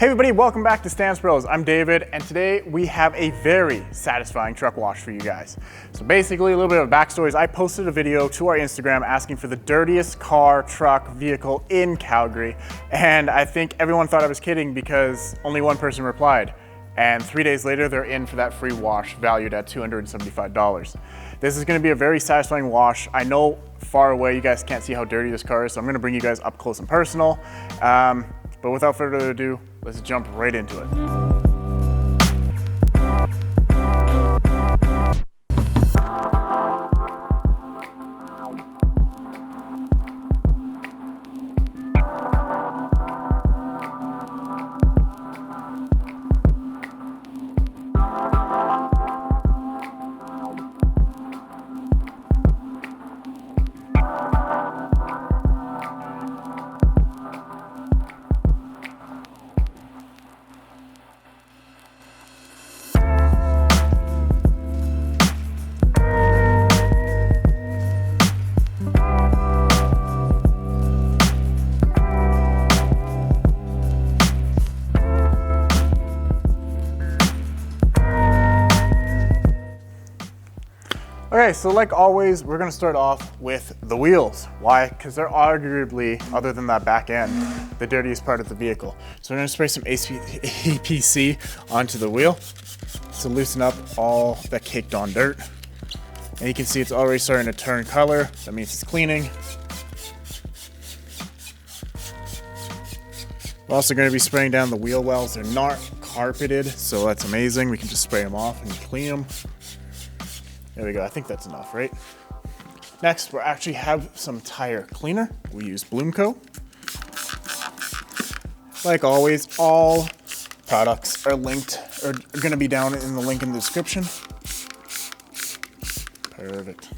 everybody, welcome back to Stance Bros. I'm David, and today we have a very satisfying truck wash for you guys. So basically, a little bit of backstory is I posted a video to our Instagram asking for the dirtiest car, truck, vehicle in Calgary, and I think everyone thought I was kidding because only one person replied. And 3 days later, they're in for that free wash valued at $275. This is gonna be a very satisfying wash. I know far away you guys can't see how dirty this car is, so I'm gonna bring you guys up close and personal. But without further ado, let's jump right into it. Okay, so like always, we're gonna start off with the wheels. Why? Because they're arguably, other than that back end, the dirtiest part of the vehicle. So we're gonna spray some APC onto the wheel to loosen up all that caked on dirt. And you can see it's already starting to turn color. That means it's cleaning. We're also gonna be spraying down the wheel wells. They're not carpeted, so that's amazing. We can just spray them off and clean them. There we go, I think that's enough, right? Next, we actually have some tire cleaner. We use Bloomco. Like always, all products are linked, or are gonna be down in the link in the description. Perfect.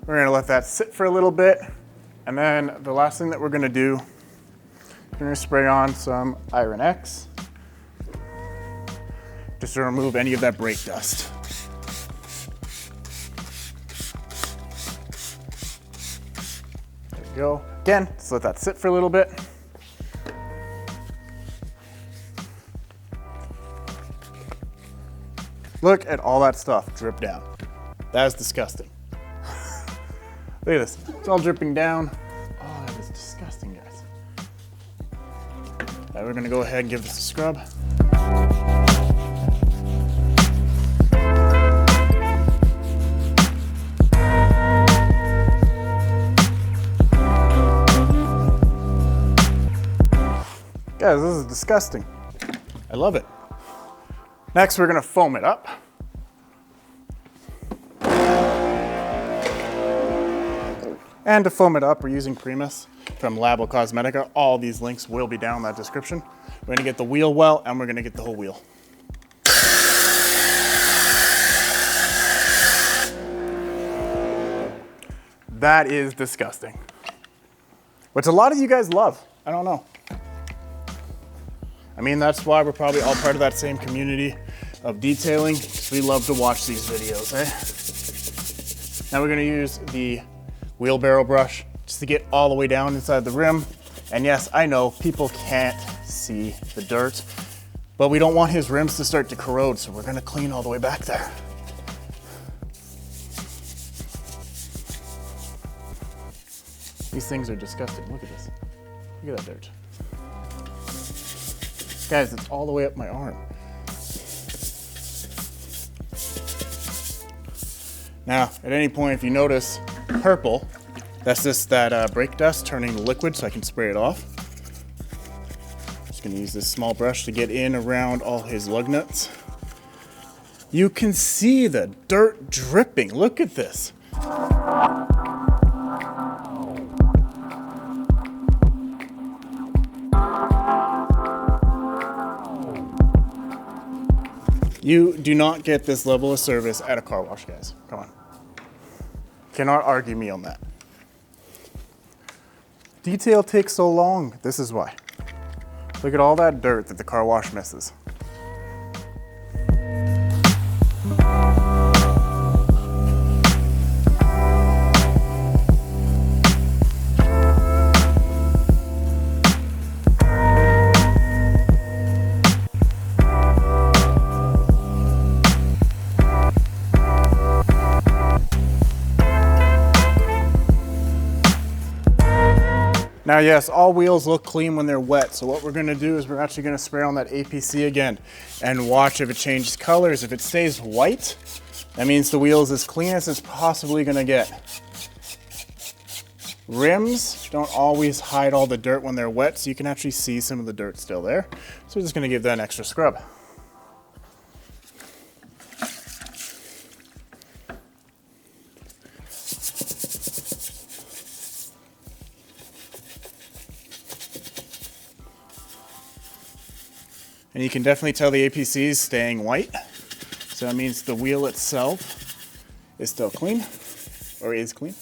We're gonna let that sit for a little bit. And then the last thing that we're gonna do, we're gonna spray on some Iron X, just to remove any of that brake dust. There we go. Again, just let that sit for a little bit. Look at all that stuff drip down. That is disgusting. Look at this, it's all dripping down. Oh, that is disgusting, guys. Now we're gonna go ahead and give this a scrub. Guys, this is disgusting. I love it. Next, we're gonna foam it up. And to foam it up, we're using Primus from Labocosmetica. All these links will be down in that description. We're gonna get the wheel well, and we're gonna get the whole wheel. That is disgusting. Which a lot of you guys love. I don't know. I mean, that's why we're probably all part of that same community of detailing. We love to watch these videos, eh? Now we're gonna use the wheelbarrow brush just to get all the way down inside the rim. And yes, I know people can't see the dirt, but we don't want his rims to start to corrode, so we're gonna clean all the way back there. These things are disgusting. Look at this. Look at that dirt. Guys, it's all the way up my arm. Now, at any point, if you notice purple, that's just that brake dust turning to liquid, so I can spray it off. Just gonna use this small brush to get in around all his lug nuts. You can see the dirt dripping. Look at this. You do not get this level of service at a car wash, guys. Come on. Cannot argue me on that. Detail takes so long. This is why. Look at all that dirt that the car wash misses. Now, yes, all wheels look clean when they're wet. So what we're gonna do is we're actually gonna spray on that APC again and watch if it changes colors. If it stays white, that means the wheel is as clean as it's possibly gonna get. Rims don't always hide all the dirt when they're wet, so you can actually see some of the dirt still there. So we're just gonna give that an extra scrub. And you can definitely tell the APC is staying white. So that means the wheel itself is still clean, or is clean.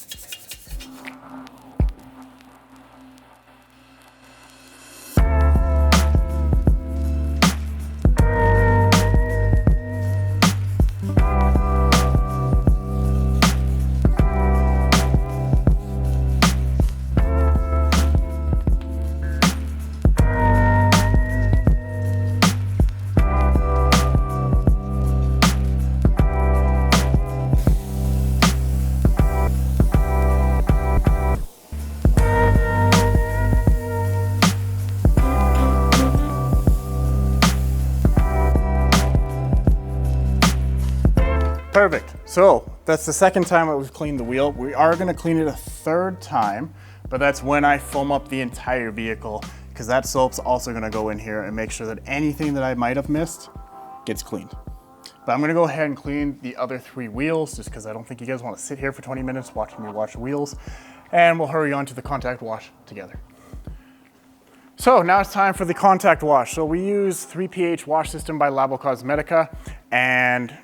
Perfect. So that's the second time that we've cleaned the wheel. We are going to clean it a third time, but that's when I foam up the entire vehicle, because that soap's also going to go in here and make sure that anything that I might have missed gets cleaned. But I'm going to go ahead and clean the other 3 wheels, just because I don't think you guys want to sit here for 20 minutes watching me wash wheels, and we'll hurry on to the contact wash together. So now it's time for the contact wash. So we use 3 pH wash system by Labocosmetica, and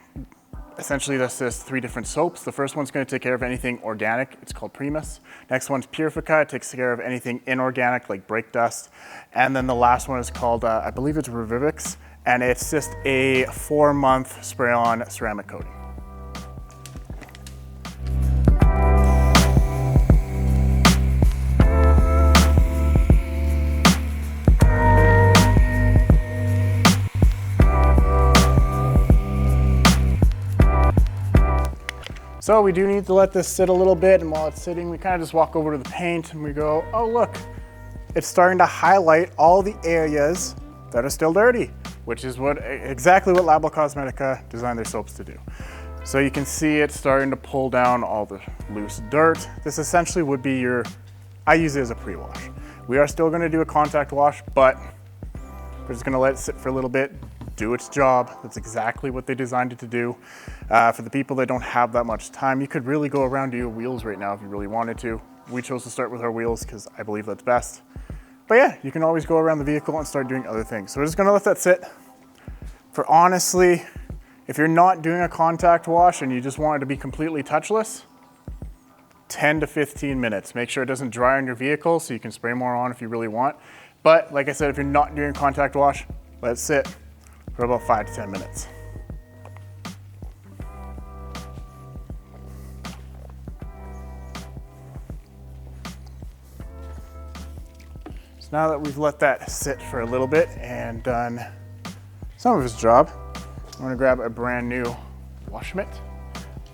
essentially that's just 3 different soaps. The first one's going to take care of anything organic. It's called Primus. Next one's Purifica. It takes care of anything inorganic like brake dust. And then the last one is called, I believe it's Revivix, and it's just a 4-month spray-on ceramic coating. So we do need to let this sit a little bit, and while it's sitting, we kind of just walk over to the paint and we go, oh look, it's starting to highlight all the areas that are still dirty, which is exactly what Labocosmetica designed their soaps to do. So you can see it starting to pull down all the loose dirt. This essentially would be I use it as a pre-wash. We are still gonna do a contact wash, but we're just gonna let it sit for a little bit, do its job. That's exactly what they designed it to do. For the people that don't have that much time, you could really go around to your wheels right now if you really wanted to. We chose to start with our wheels because I believe that's best. But yeah, you can always go around the vehicle and start doing other things. So we're just gonna let that sit. For honestly, if you're not doing a contact wash and you just want it to be completely touchless, 10 to 15 minutes. Make sure it doesn't dry on your vehicle so you can spray more on if you really want. But like I said, if you're not doing a contact wash, let it sit for about 5 to 10 minutes. So now that we've let that sit for a little bit and done some of its job, I'm gonna grab a brand new wash mitt,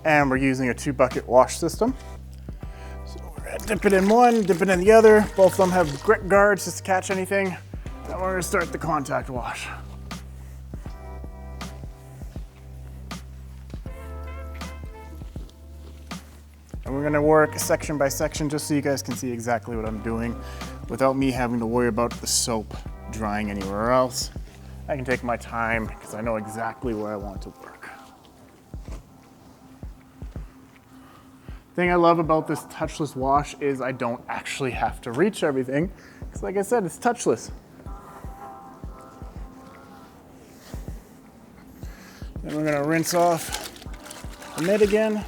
and we're using a 2-bucket wash system. So we're gonna dip it in one, dip it in the other. Both of them have grip guards just to catch anything. Then we're gonna start the contact wash. And we're gonna work section by section just so you guys can see exactly what I'm doing without me having to worry about the soap drying anywhere else. I can take my time because I know exactly where I want to work. The thing I love about this touchless wash is I don't actually have to reach everything because like I said, it's touchless. Then we're gonna rinse off the mitt again.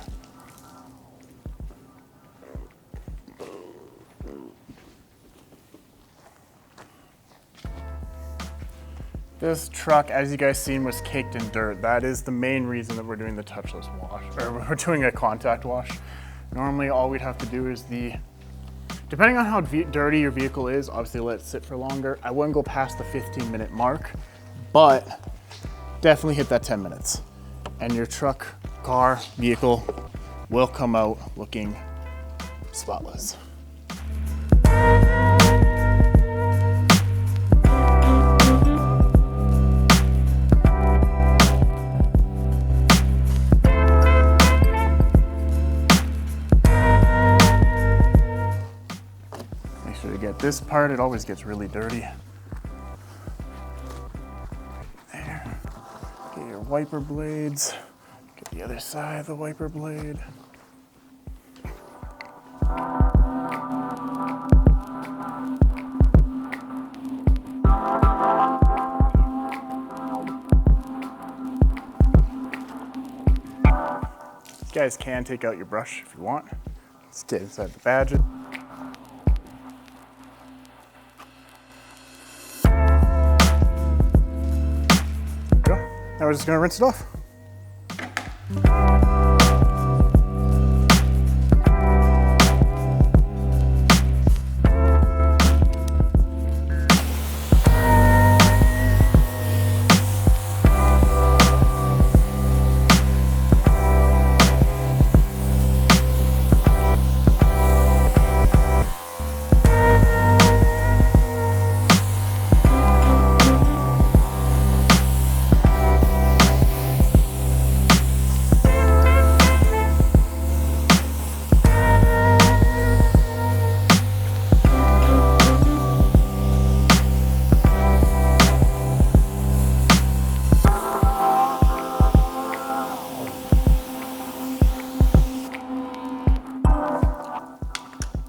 This truck, as you guys seen, was caked in dirt. That is the main reason that we're doing the touchless wash, or we're doing a contact wash. Normally all we'd have to do is depending on how dirty your vehicle is, obviously let it sit for longer. I wouldn't go past the 15-minute mark, but definitely hit that 10 minutes. And your truck, car, vehicle will come out looking spotless. this part, it always gets really dirty. There. Get your wiper blades. Get the other side of the wiper blade. You guys can take out your brush if you want. Let's get inside the badge. There we go. Now we're just gonna rinse it off.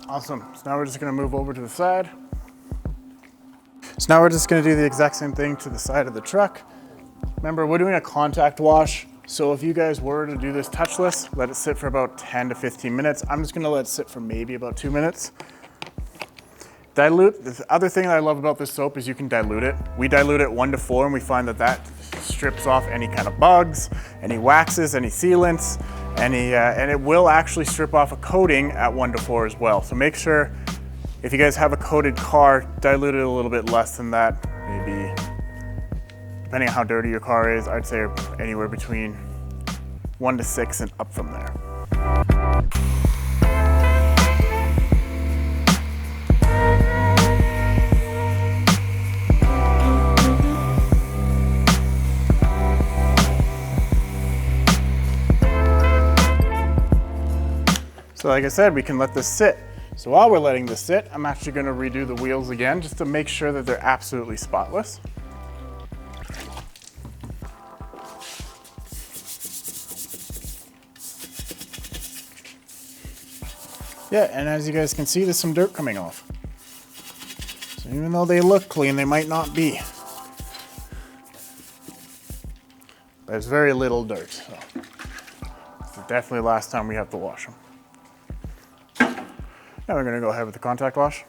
Awesome. So now we're just gonna move over to the side. So now we're just gonna do the exact same thing to the side of the truck. Remember, we're doing a contact wash. So if you guys were to do this touchless, let it sit for about 10 to 15 minutes. I'm just gonna let it sit for maybe about 2 minutes. Dilute, the other thing that I love about this soap is you can dilute it. We dilute it 1 to 4 and we find that that strips off any kind of bugs, any waxes, any sealants, and it will actually strip off a coating at 1 to 4 as well. So make sure, if you guys have a coated car, dilute it a little bit less than that. Maybe, depending on how dirty your car is, I'd say anywhere between 1 to 6 and up from there. So like I said, we can let this sit. So while we're letting this sit, I'm actually gonna redo the wheels again just to make sure that they're absolutely spotless. Yeah, and as you guys can see, there's some dirt coming off. So even though they look clean, they might not be. There's very little dirt, so it's definitely last time we have to wash them. Now we're gonna go ahead with the contact wash.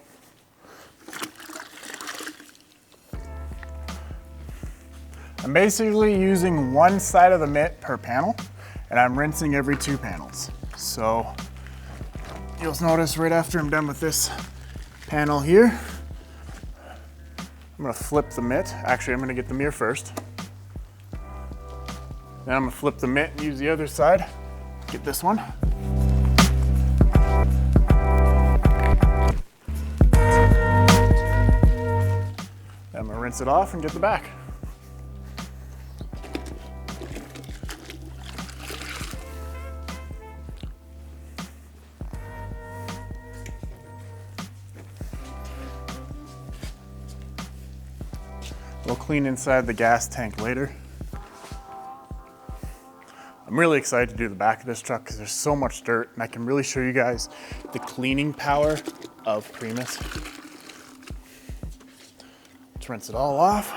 I'm basically using one side of the mitt per panel, and I'm rinsing every 2 panels. So you'll notice right after I'm done with this panel here, I'm gonna flip the mitt. Actually, I'm gonna get the mirror first. Then I'm gonna flip the mitt and use the other side. Get this one. I'm gonna rinse it off and get the back. We'll clean inside the gas tank later. I'm really excited to do the back of this truck because there's so much dirt, and I can really show you guys the cleaning power of Primus. Let's rinse it all off.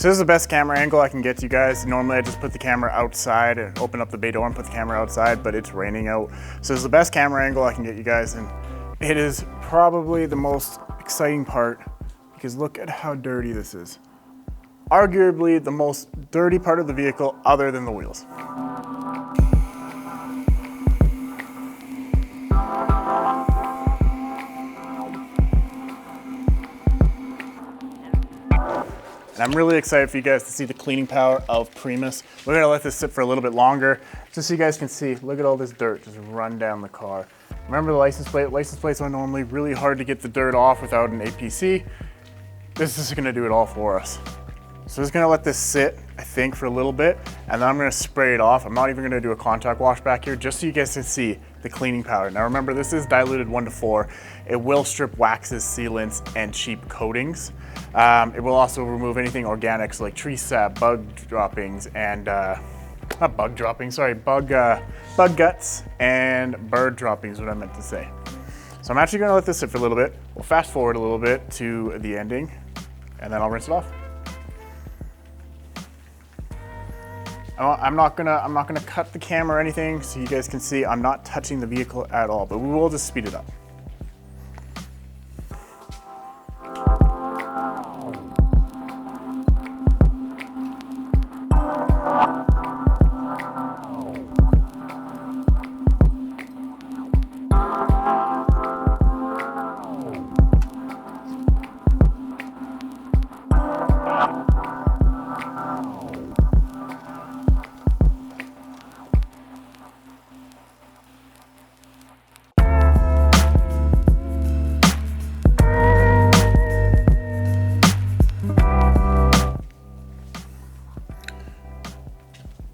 So this is the best camera angle I can get to you guys. Normally I just put the camera outside and open up the bay door and put the camera outside, but it's raining out. So this is the best camera angle I can get you guys, and it is probably the most exciting part because look at how dirty this is. Arguably the most dirty part of the vehicle other than the wheels. And I'm really excited for you guys to see the cleaning power of Primus. We're gonna let this sit for a little bit longer, just so you guys can see, look at all this dirt just run down the car. Remember the license plate? License plates are normally really hard to get the dirt off without an APC. This is gonna do it all for us. So just gonna let this sit, I think, for a little bit, and then I'm gonna spray it off. I'm not even gonna do a contact wash back here, just so you guys can see the cleaning power. Now remember, this is diluted 1:4. It will strip waxes, sealants, and cheap coatings. It will also remove anything organic, so like tree sap, bug droppings, and not bug droppings, sorry, bug guts and bird droppings is what I meant to say. So I'm actually gonna let this sit for a little bit. We'll fast forward a little bit to the ending, and then I'll rinse it off. I'm not gonna cut the camera or anything, so you guys can see I'm not touching the vehicle at all, but we will just speed it up.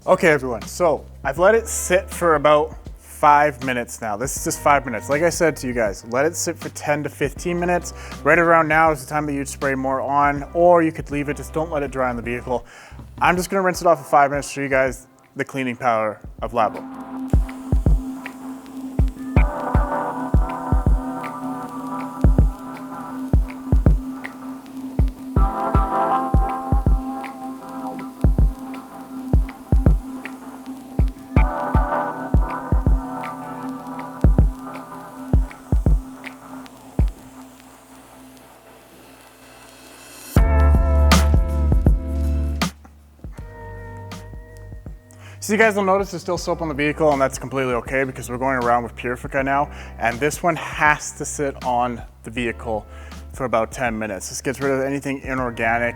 Okay everyone, so I've let it sit for about 5 minutes now. This is just 5 minutes. Like I said to you guys, let it sit for 10 to 15 minutes. Right around now is the time that you'd spray more on, or you could leave it, just don't let it dry on the vehicle. I'm just gonna rinse it off for 5 minutes to show you guys the cleaning power of Labo. So you guys will notice there's still soap on the vehicle, and that's completely okay because we're going around with Purifica now, and this one has to sit on the vehicle for about 10 minutes. This gets rid of anything inorganic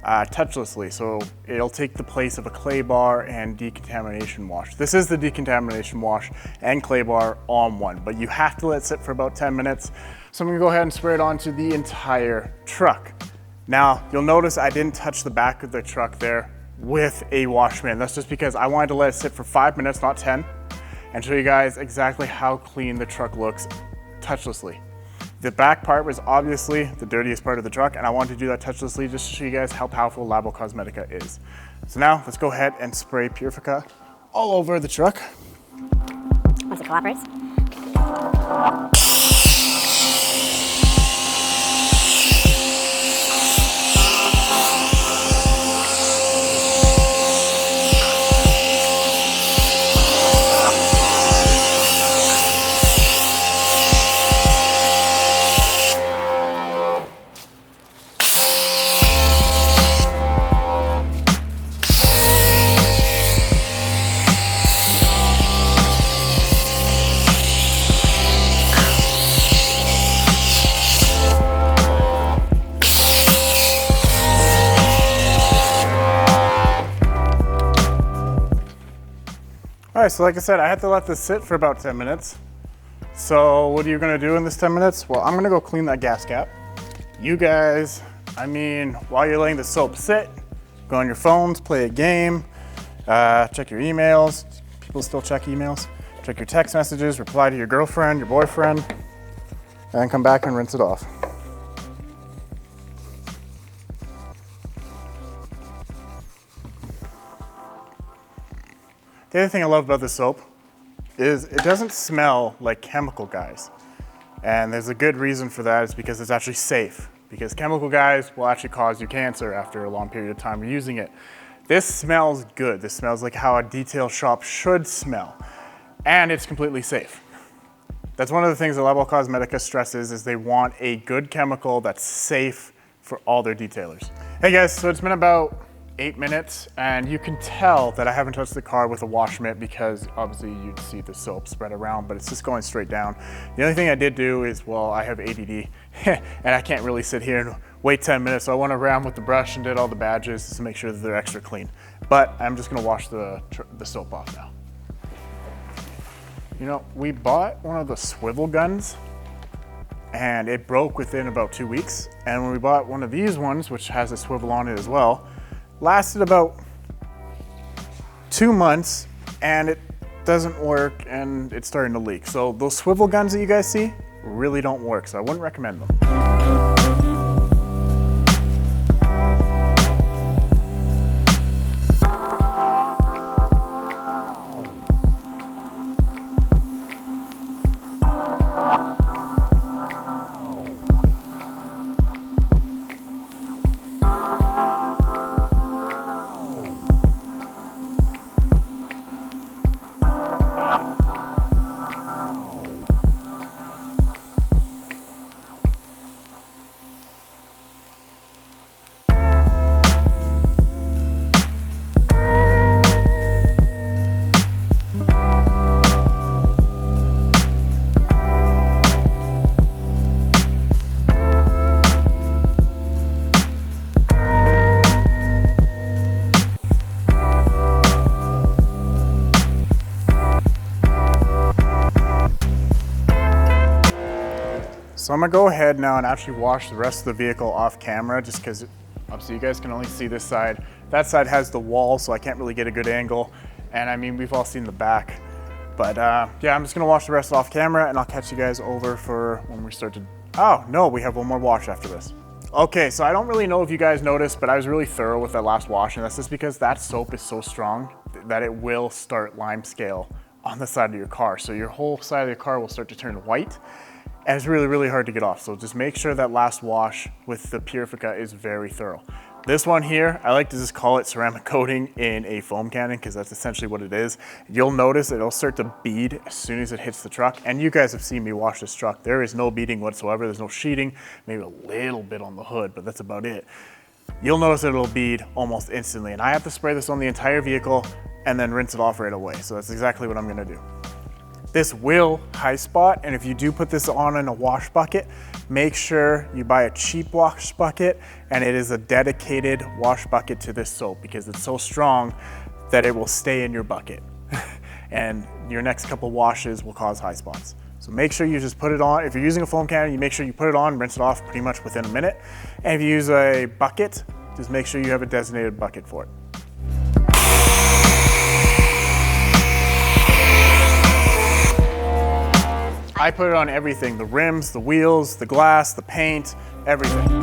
touchlessly, so it'll take the place of a clay bar and decontamination wash. This is the decontamination wash and clay bar all in one, but you have to let it sit for about 10 minutes. So I'm gonna go ahead and spray it onto the entire truck. Now, you'll notice I didn't touch the back of the truck there with a wash man. That's just because I wanted to let it sit for 5 minutes, not 10, and show you guys exactly how clean the truck looks touchlessly. The back part was obviously the dirtiest part of the truck, and I wanted to do that touchlessly just to show you guys how powerful Labocosmetica is. So now let's go ahead and spray Purifica all over the truck. Once it cooperates. All right, so like I said, I had to let this sit for about 10 minutes. So what are you gonna do in this 10 minutes? Well, I'm gonna go clean that gas cap. You guys, I mean, while you're letting the soap sit, go on your phones, play a game, check your emails. People still check emails. Check your text messages, reply to your girlfriend, your boyfriend, and then come back and rinse it off. The other thing I love about this soap is it doesn't smell like chemical, guys. And there's a good reason for that. It's because it's actually safe. because chemical guys will actually cause you cancer after a long period of time of using it. This smells good. This smells like how a detail shop should smell, and it's completely safe. That's one of the things that Labocosmetica stresses, is they want a good chemical that's safe for all their detailers. Hey guys, so it's been about 8 minutes, and you can tell that I haven't touched the car with a wash mitt because obviously you'd see the soap spread around, but it's just going straight down. The only thing I did do is, well, I have ADD and I can't really sit here and wait 10 minutes. So I went around with the brush and did all the badges just to make sure that they're extra clean. But I'm just gonna wash the soap off now. You know, we bought one of the swivel guns and it broke within about 2 weeks. And when we bought one of these ones, which has a swivel on it as well, lasted about 2 months and it doesn't work and it's starting to leak. So those swivel guns that you guys see really don't work, so I wouldn't recommend them. So I'm gonna go ahead now and actually wash the rest of the vehicle off camera, just because obviously you guys can only see this side. That side has the wall, so I can't really get a good angle. And I mean, we've all seen the back. But yeah, I'm just gonna wash the rest off camera and I'll catch you guys over for when we start to, oh no, we have one more wash after this. Okay, so I don't really know if you guys noticed, but I was really thorough with that last wash, and that's just because that soap is so strong that it will start lime scale on the side of your car. So your whole side of your car will start to turn white. And it's really, really hard to get off. So just make sure that last wash with the Purifica is very thorough. This one here, I like to just call it ceramic coating in a foam cannon, because that's essentially what it is. You'll notice it'll start to bead as soon as it hits the truck. And you guys have seen me wash this truck. There is no beading whatsoever. There's no sheeting, maybe a little bit on the hood, but that's about it. You'll notice it'll bead almost instantly. And I have to spray this on the entire vehicle and then rinse it off right away. So that's exactly what I'm gonna do. This will high spot, and if you do put this on in a wash bucket, make sure you buy a cheap wash bucket and it is a dedicated wash bucket to this soap, because it's so strong that it will stay in your bucket. And your next couple washes will cause high spots. So make sure you just put it on. If you're using a foam cannon, you make sure you put it on, rinse it off pretty much within a minute. And if you use a bucket, just make sure you have a designated bucket for it. I put it on everything, the rims, the wheels, the glass, the paint, everything.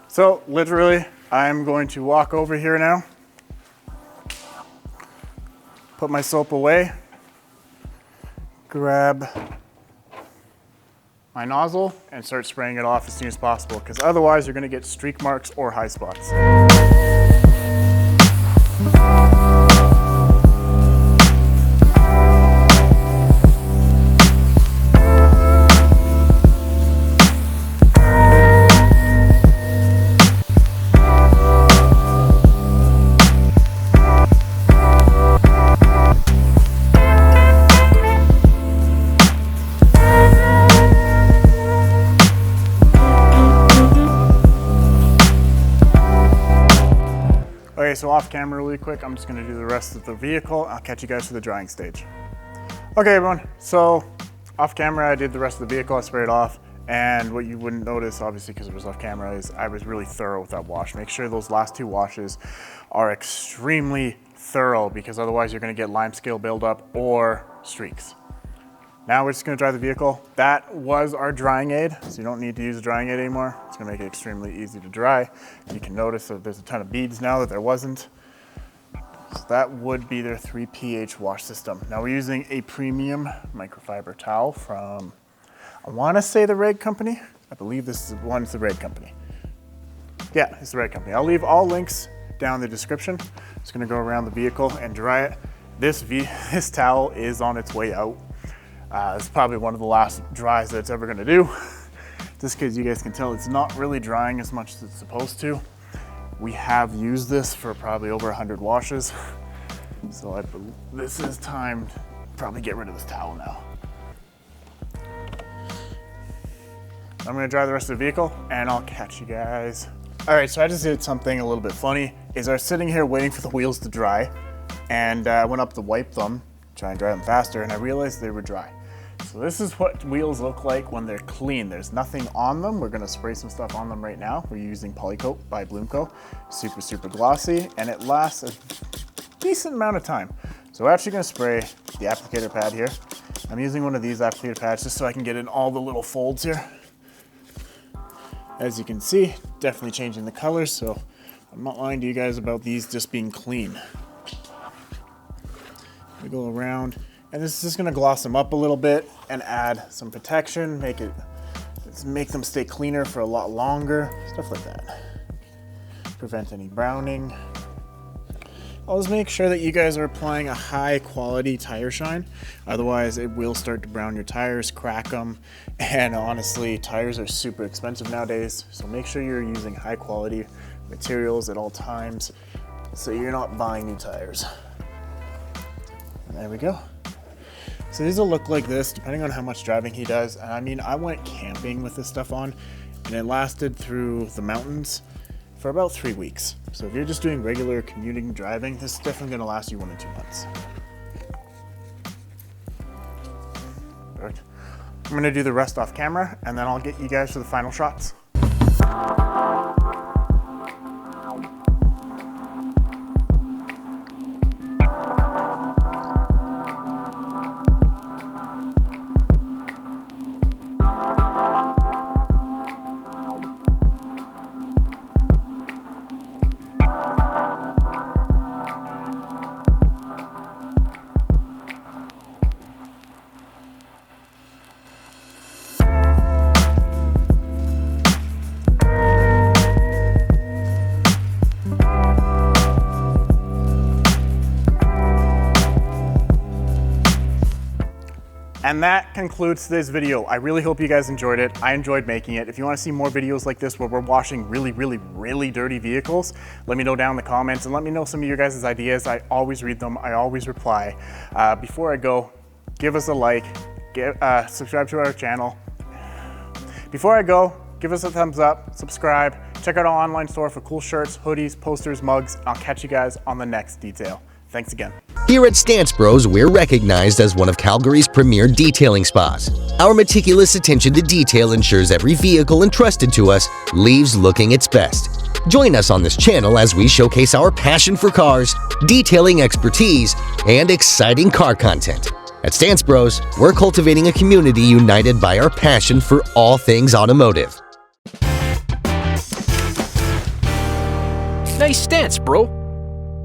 So literally, I'm going to walk over here now. Put my soap away, grab my nozzle and start spraying it off as soon as possible, because otherwise you're going to get streak marks or high spots. Okay, so off camera really quick, I'm just gonna do the rest of the vehicle. I'll catch you guys for the drying stage. Okay everyone, so off camera I did the rest of the vehicle, I sprayed it off, and what you wouldn't notice, obviously because it was off camera, is I was really thorough with that wash. Make sure those last 2 washes are extremely thorough, because otherwise you're gonna get lime scale buildup or streaks. Now we're just gonna dry the vehicle. That was our drying aid, so you don't need to use a drying aid anymore. It's gonna make it extremely easy to dry. You can notice that there's a ton of beads now that there wasn't. So that would be their 3 pH wash system. Now we're using a premium microfiber towel from, I wanna say the Rag Company. I believe this is one's the Rag Company. Yeah, it's the Rag Company. I'll leave all links down in the description. It's gonna go around the vehicle and dry it. This towel is on its way out. It's probably one of the last dries that it's ever gonna do. Just because you guys can tell it's not really drying as much as it's supposed to. We have used this for probably over 100 washes. So this is time to probably get rid of this towel now. I'm gonna dry the rest of the vehicle and I'll catch you guys. All right, so I just did something a little bit funny, is I was sitting here waiting for the wheels to dry and I went up to wipe them, try and dry them faster, and I realized they were dry. So this is what wheels look like when they're clean. There's nothing on them. We're gonna spray some stuff on them right now. We're using Polycoat by Bloomco. Super, super glossy, and it lasts a decent amount of time. So we're actually gonna spray the applicator pad here. I'm using one of these applicator pads just so I can get in all the little folds here. As you can see, definitely changing the colors, so I'm not lying to you guys about these just being clean. We go around, and this is just gonna gloss them up a little bit and add some protection, make them stay cleaner for a lot longer, stuff like that. Prevent any browning. Always make sure that you guys are applying a high quality tire shine. Otherwise it will start to brown your tires, crack them. And honestly, tires are super expensive nowadays. So make sure you're using high quality materials at all times so you're not buying new tires. And there we go. So these will look like this depending on how much driving he does. And I mean, I went camping with this stuff on and it lasted through the mountains for about 3 weeks. So if you're just doing regular commuting driving, this is definitely gonna last you 1 to 2 months. Perfect. I'm gonna do the rest off camera and then I'll get you guys to the final shots. And that concludes today's video. I really hope you guys enjoyed it. I enjoyed making it. If you want to see more videos like this where we're washing really, really, really dirty vehicles, let me know down in the comments and let me know some of your guys' ideas. I always read them. I always reply. Before I go, give us a like, subscribe to our channel. Before I go, give us a thumbs up, subscribe, check out our online store for cool shirts, hoodies, posters, mugs. I'll catch you guys on the next detail. Thanks again. Here at Stance Bros, we're recognized as one of Calgary's premier detailing spas. Our meticulous attention to detail ensures every vehicle entrusted to us leaves looking its best. Join us on this channel as we showcase our passion for cars, detailing expertise, and exciting car content. At Stance Bros, we're cultivating a community united by our passion for all things automotive. Nice stance, bro.